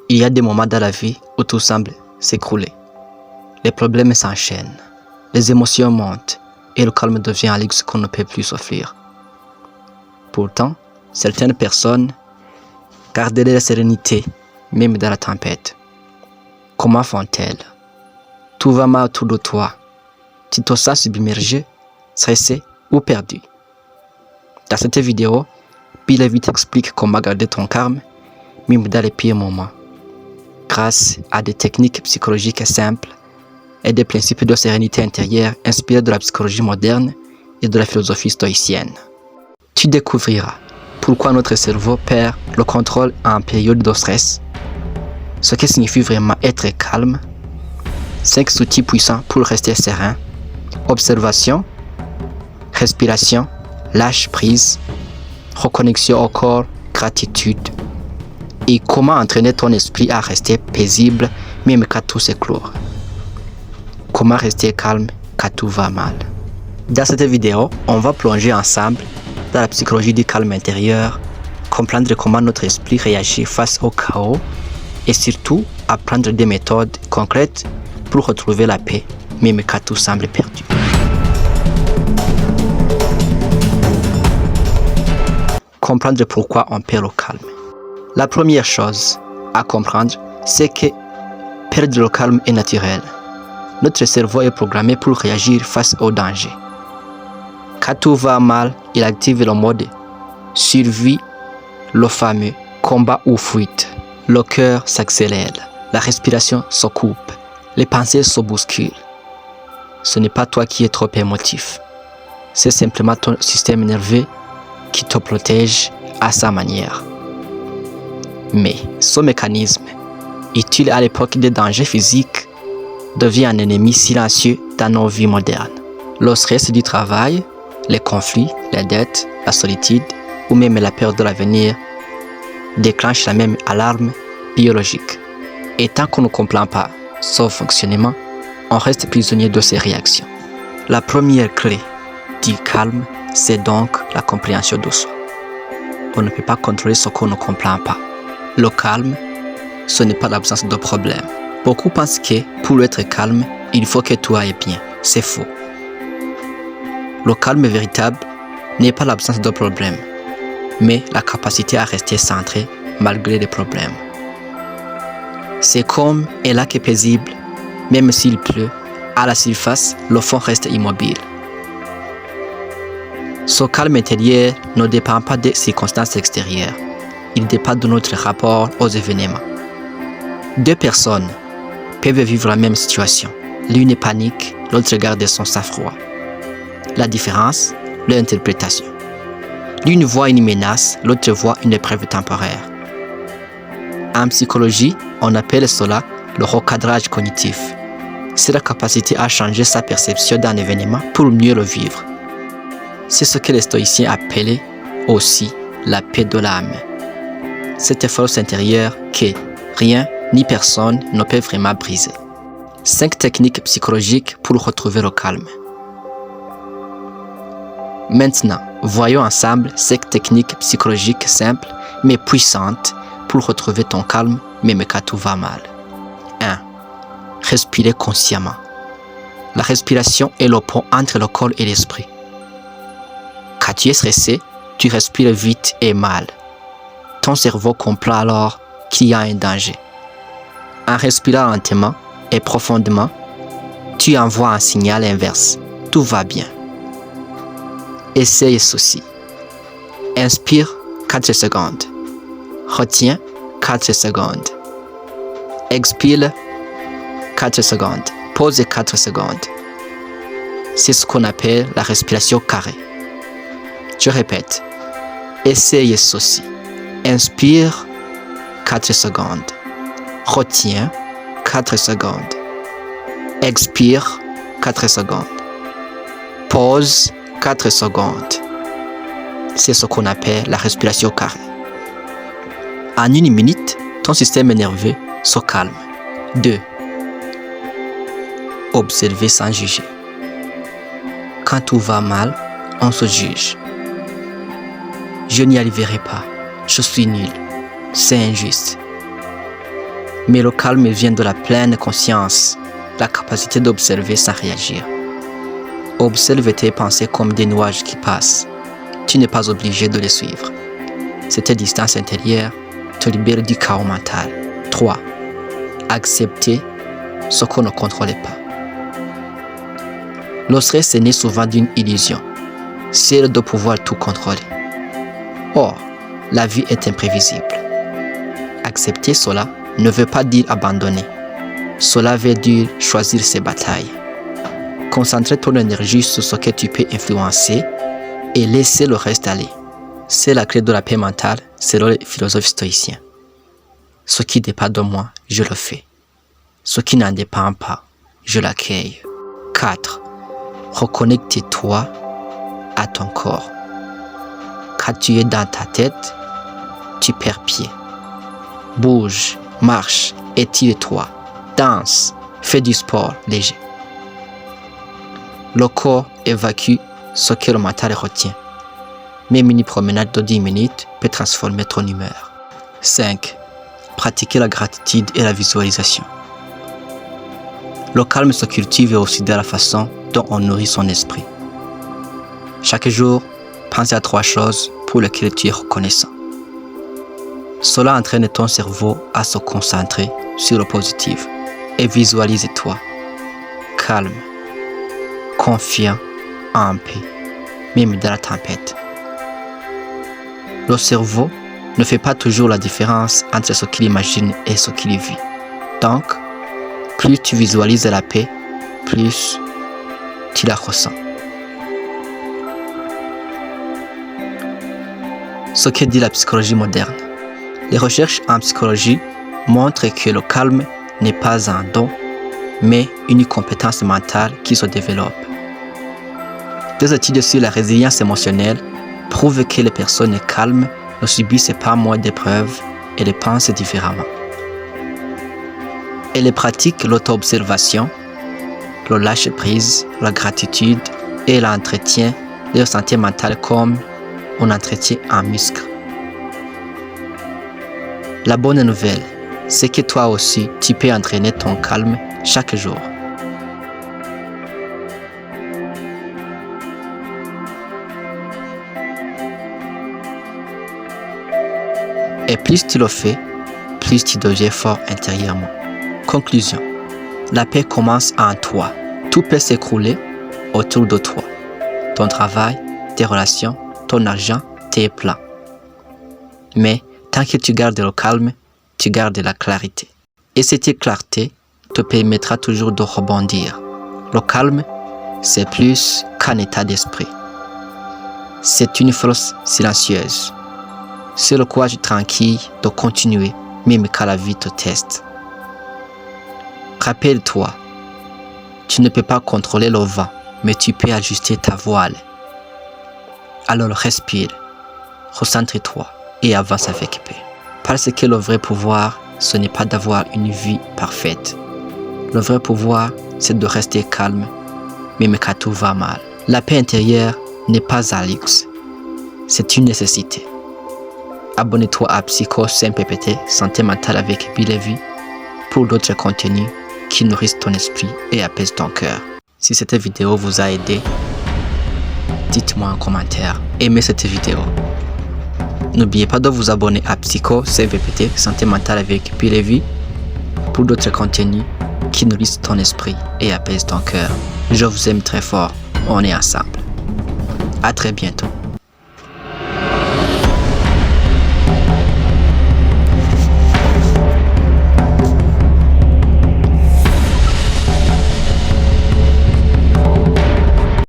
Il y a des moments dans la vie où tout semble s'écrouler. Les problèmes s'enchaînent, les émotions montent et le calme devient un luxe qu'on ne peut plus s'offrir. Pourtant, certaines personnes gardent la sérénité même dans la tempête. Comment font-elles? Tout va mal autour de toi. Tu te sens submergé, stressé ou perdu. Dans cette vidéo, Bill Levi t'explique comment garder ton calme même dans les pires moments, grâce à des techniques psychologiques simples et des principes de sérénité intérieure inspirés de la psychologie moderne et de la philosophie stoïcienne. Tu découvriras pourquoi notre cerveau perd le contrôle en période de stress, ce que signifie vraiment être calme, 5 outils puissants pour rester serein, observation, respiration, lâche prise, reconnexion au corps, gratitude, et comment entraîner ton esprit à rester paisible même quand tout s'écroule. Comment rester calme quand tout va mal. Dans cette vidéo, on va plonger ensemble dans la psychologie du calme intérieur, comprendre comment notre esprit réagit face au chaos et surtout apprendre des méthodes concrètes pour retrouver la paix même quand tout semble perdu. Comprendre pourquoi on perd le calme. La première chose à comprendre, c'est que perdre le calme est naturel. Notre cerveau est programmé pour réagir face au danger. Quand tout va mal, il active le mode survie, le fameux combat ou fuite. Le cœur s'accélère, la respiration se coupe, les pensées se bousculent. Ce n'est pas toi qui es trop émotif. C'est simplement ton système nerveux qui te protège à sa manière. Mais ce mécanisme, utile à l'époque des dangers physiques, devient un ennemi silencieux dans nos vies modernes. Le stress du travail, les conflits, les dettes, la solitude ou même la peur de l'avenir déclenchent la même alarme biologique. Et tant qu'on ne comprend pas son fonctionnement, on reste prisonnier de ses réactions. La première clé du calme, c'est donc la compréhension de soi. On ne peut pas contrôler ce qu'on ne comprend pas. Le calme, ce n'est pas l'absence de problème. Beaucoup pensent que pour être calme, il faut que tout aille bien. C'est faux. Le calme véritable n'est pas l'absence de problème, mais la capacité à rester centré malgré les problèmes. C'est comme un lac paisible, même s'il pleut, à la surface, le fond reste immobile. Ce calme intérieur ne dépend pas des circonstances extérieures. Il dépend de notre rapport aux événements. Deux personnes peuvent vivre la même situation. L'une panique, l'autre garde son sang-froid. La différence, l'interprétation. L'une voit une menace, l'autre voit une épreuve temporaire. En psychologie, on appelle cela le recadrage cognitif. C'est la capacité à changer sa perception d'un événement pour mieux le vivre. C'est ce que les stoïciens appelaient aussi la paix de l'âme. Cette force intérieure que rien ni personne ne peut vraiment briser. 5 techniques psychologiques pour retrouver le calme. Maintenant, voyons ensemble 5 techniques psychologiques simples mais puissantes pour retrouver ton calme même quand tout va mal. 1. Respirer consciemment. La respiration est le pont entre le corps et l'esprit. Quand tu es stressé, tu respires vite et mal. Ton cerveau comprend alors qu'il y a un danger. En respirant lentement et profondément, tu envoies un signal inverse. Tout va bien. Essaye ceci. Inspire 4 secondes. Retiens 4 secondes. Expire 4 secondes. Pose 4 secondes. C'est ce qu'on appelle la respiration carrée. Je répète. Essaye ceci. Inspire 4 secondes. Retiens 4 secondes. Expire 4 secondes. Pause 4 secondes. C'est ce qu'on appelle la respiration carrée. En 1 minute, ton système nerveux se calme. 2. Observer sans juger. Quand tout va mal, on se juge. Je n'y arriverai pas. Je suis nul. C'est injuste. Mais le calme vient de la pleine conscience, la capacité d'observer sans réagir. Observe tes pensées comme des nuages qui passent. Tu n'es pas obligé de les suivre. Cette distance intérieure te libère du chaos mental. 3. Accepter ce qu'on ne contrôle pas. Le stress est né souvent d'une illusion, celle de pouvoir tout contrôler. Or, la vie est imprévisible. Accepter cela ne veut pas dire abandonner. Cela veut dire choisir ses batailles. Concentrer ton énergie sur ce que tu peux influencer et laisser le reste aller. C'est la clé de la paix mentale selon les philosophes stoïciens. Ce qui dépend de moi, je le fais. Ce qui n'en dépend pas, je l'accueille. 4. Reconnecte-toi à ton corps. Quand tu es dans ta tête, tu perds pied. Bouge, marche, étire-toi, danse, fais du sport léger. Le corps évacue ce que le mental retient. Même une promenade de 10 minutes peut transformer ton humeur. 5. Pratiquer la gratitude et la visualisation. Le calme se cultive aussi de la façon dont on nourrit son esprit. Chaque jour, pense à 3 choses pour lesquelles tu es reconnaissant. Cela entraîne ton cerveau à se concentrer sur le positif et visualise-toi calme, confiant, en paix, même dans la tempête. Le cerveau ne fait pas toujours la différence entre ce qu'il imagine et ce qu'il vit. Donc, plus tu visualises la paix, plus tu la ressens. Ce que dit la psychologie moderne. Les recherches en psychologie montrent que le calme n'est pas un don, mais une compétence mentale qui se développe. Des études sur la résilience émotionnelle prouvent que les personnes calmes ne subissent pas moins d'épreuves et les pensent différemment. Elles pratiquent l'auto-observation, le lâcher-prise, la gratitude et l'entretien de leur santé mentale comme on entretient un muscle. La bonne nouvelle, c'est que toi aussi, tu peux entraîner ton calme chaque jour. Et plus tu le fais, plus tu deviens fort intérieurement. Conclusion. La paix commence en toi. Tout peut s'écrouler autour de toi. Ton travail, tes relations, ton argent, tes plans. Mais tant que tu gardes le calme, tu gardes la clarité. Et cette clarté te permettra toujours de rebondir. Le calme, c'est plus qu'un état d'esprit. C'est une force silencieuse. C'est le courage tranquille de continuer, même quand la vie te teste. Rappelle-toi, tu ne peux pas contrôler le vent, mais tu peux ajuster ta voile. Alors respire, recentre-toi et avance avec paix. Parce que le vrai pouvoir, ce n'est pas d'avoir une vie parfaite. Le vrai pouvoir, c'est de rester calme, même quand tout va mal. La paix intérieure n'est pas un luxe, c'est une nécessité. Abonne-toi à Psycho CMPPT, Santé mentale avec Bill Levy, pour d'autres contenus qui nourrissent ton esprit et apaisent ton cœur. Si cette vidéo vous a aidé, dites-moi en commentaire. Aimez cette vidéo. N'oubliez pas de vous abonner à Psycho CMPPT, Santé mentale avec Bill Levy, pour d'autres contenus qui nourrissent ton esprit et apaisent ton cœur. Je vous aime très fort. On est ensemble. À très bientôt.